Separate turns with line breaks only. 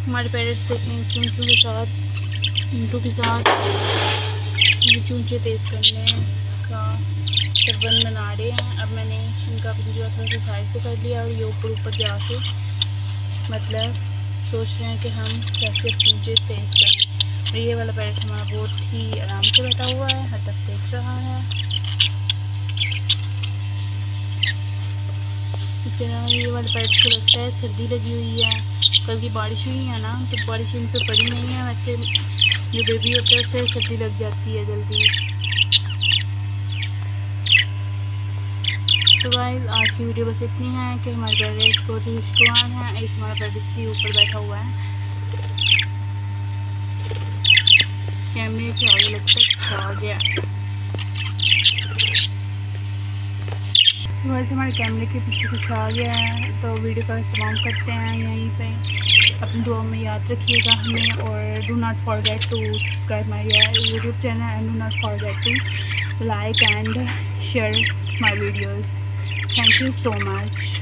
हमारे पेरेंट्स देखें चूंचू के साथ, ईंटों के साथ ये चूंचे तेज़ करने का सरबंद बना रहे हैं। अब मैंने इनका अपनी जो थोड़ा सा साइड पे कर लिया और ये ऊपर ऊपर जाके मतलब सोच रहे हैं कि हम कैसे अब चूंचे तेज़ करें। और ये वाला पैरेट हमारा बहुत ही आराम से बैठा हुआ है, हर तरफ देख रहा है। इसके अलावा ये वाले पैरेट को लगता है सर्दी लगी हुई है, कल की बारिश हुई है ना, तो बारिश इन पर पड़ी नहीं है। वैसे जो बेबी होता है उसे सर्दी लग जाती है जल्दी। तो गाइस आज की वीडियो बस इतनी है कि हमारे पेरेंट्स बहुत ही खुशगवार हैं। एक हमारा पेरेंट्स ही ऊपर बैठा हुआ है, कैमरे के आगे लगता है छा गया। वैसे हमारे कैमरे के पीछे कुछ आ गया है, तो वीडियो का इस्तेमाल करते हैं यहीं पे। अपनी दुआ में याद रखिएगा हमें, और do not forget to subscribe my YouTube channel and do not forget to like and share my videos. Thank you so much.